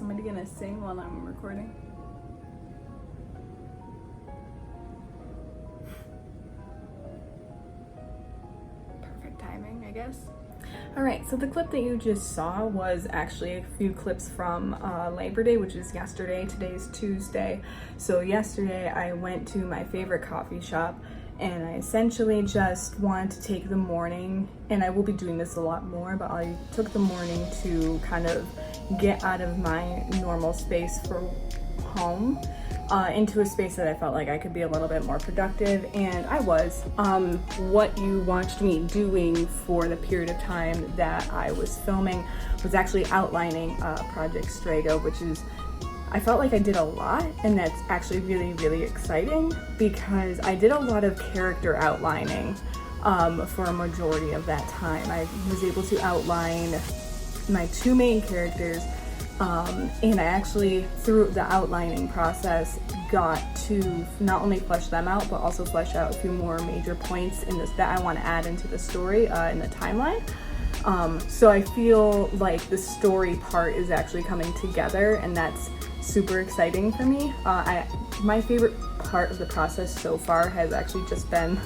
somebody gonna sing while I'm recording? Perfect timing, I guess. Alright, so the clip that you just saw was actually a few clips from Labor Day, which is yesterday. Today's Tuesday. So yesterday I went to my favorite coffee shop, and I essentially just wanted to take the morning, and I will be doing this a lot more, but I took the morning to kind of get out of my normal space for home into a space that I felt like I could be a little bit more productive, and I was. What you watched me doing for the period of time that I was filming was actually outlining Project Strago, which is, I felt like I did a lot, and that's actually really, really exciting because I did a lot of character outlining for a majority of that time. I was able to outline my two main characters, and I actually, through the outlining process, got to not only flesh them out, but also flesh out a few more major points in this that I want to add into the story in the timeline. So I feel like the story part is actually coming together, and that's super exciting for me. My favorite part of the process so far has actually just been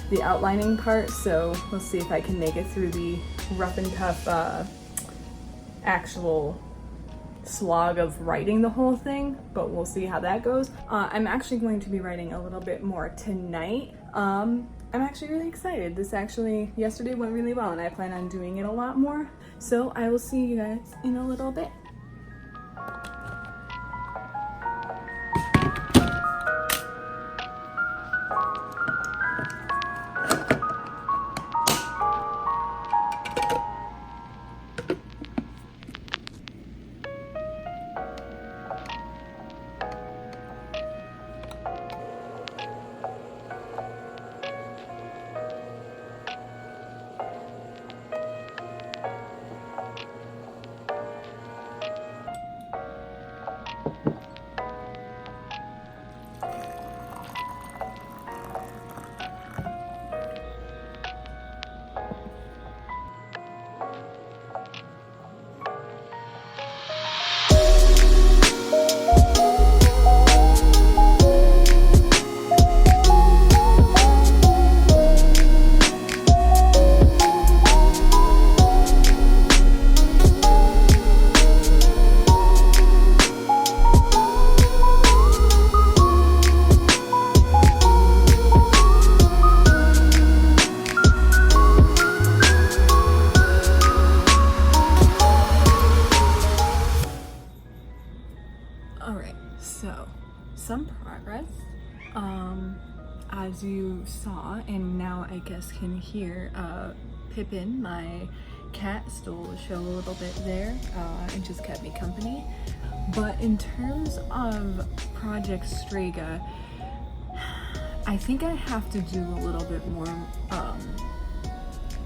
the outlining part, so we'll see if I can make it through the rough and tough actual slog of writing the whole thing, but we'll see how that goes. I'm actually going to be writing a little bit more tonight. I'm actually really excited. Yesterday went really well, and I plan on doing it a lot more. So I will see you guys in a little bit. Some progress, as you saw and now I guess can hear. Pippin, my cat, stole the show a little bit there and just kept me company. But in terms of Project Strago, I think I have to do a little bit more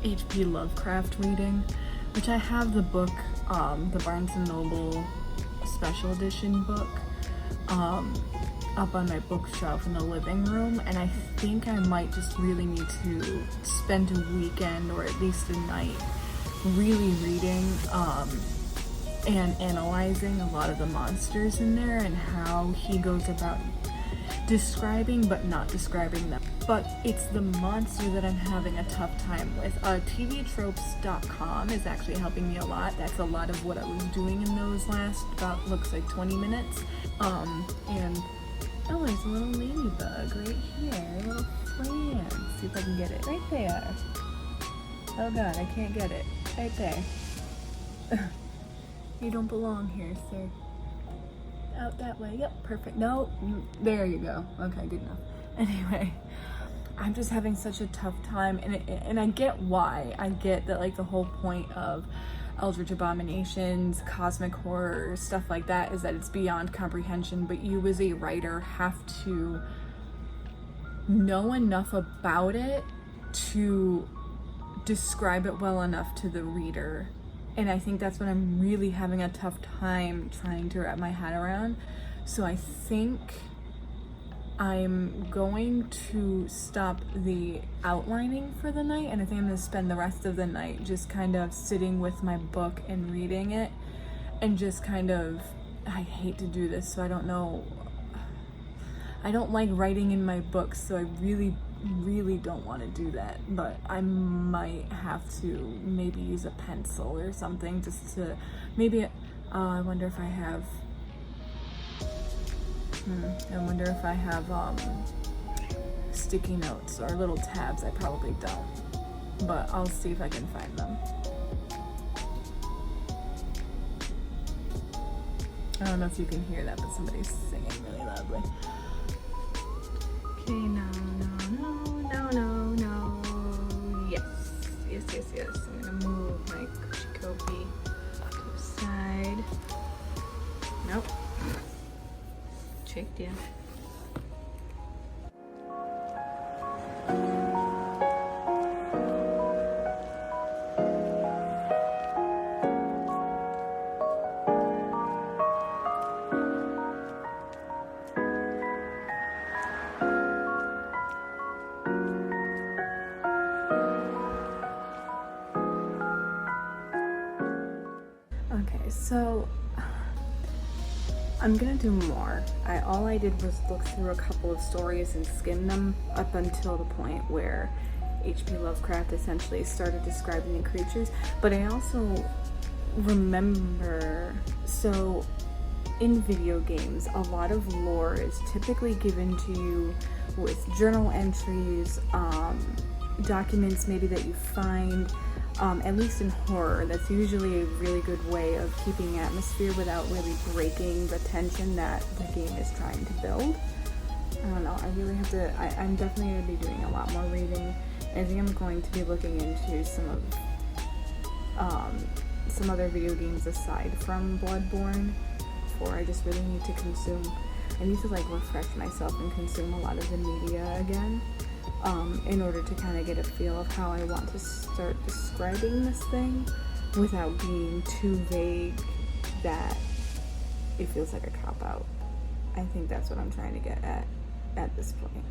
H.P. Lovecraft reading, which I have the book, the Barnes & Noble special edition book, up on my bookshelf in the living room, and I think I might just really need to spend a weekend or at least a night really reading and analyzing a lot of the monsters in there and how he goes about describing but not describing them. But it's the monster that I'm having a tough time with. TVtropes.com is actually helping me a lot. That's a lot of what I was doing in those last about, looks like 20 minutes. And oh, there's a little ladybug right here, a little friend. See if I can get it. Right there. Oh god, I can't get it. Right there. You don't belong here, sir. Out that way. Yep, perfect. No, there you go. Okay, good enough. Anyway, I'm just having such a tough time, and I get why. I get that, like, the whole point of Eldritch Abominations, cosmic horror, stuff like that is that it's beyond comprehension, but you as a writer have to know enough about it to describe it well enough to the reader. And I think that's what I'm really having a tough time trying to wrap my head around. So I think I'm going to stop the outlining for the night, and I think I'm going to spend the rest of the night just kind of sitting with my book and reading it and just kind of I hate to do this, so I don't know. I don't like writing in my books, so I really don't want to do that, but I might have to maybe use a pencil or something just to maybe I wonder if I have sticky notes or little tabs. I probably don't, but I'll see if I can find them. I don't know if you can hear that, but somebody's singing really loudly. Okay, no. Yes. I'm gonna move my Kopi to the side. Nope. Checked in. Okay, so I'm gonna do more. All I did was look through a couple of stories and skim them up until the point where H.P. Lovecraft essentially started describing the creatures. But I also remember, so in video games, a lot of lore is typically given to you with journal entries, documents maybe that you find. At least in horror, that's usually a really good way of keeping atmosphere without really breaking the tension that the game is trying to build. I don't know, I really have to, I'm definitely going to be doing a lot more reading. I think I'm going to be looking into some other video games aside from Bloodborne, for I just really need to consume, I need to like refresh myself and consume a lot of the media again. In order to kind of get a feel of how I want to start describing this thing without being too vague that it feels like a cop-out. I think that's what I'm trying to get at this point.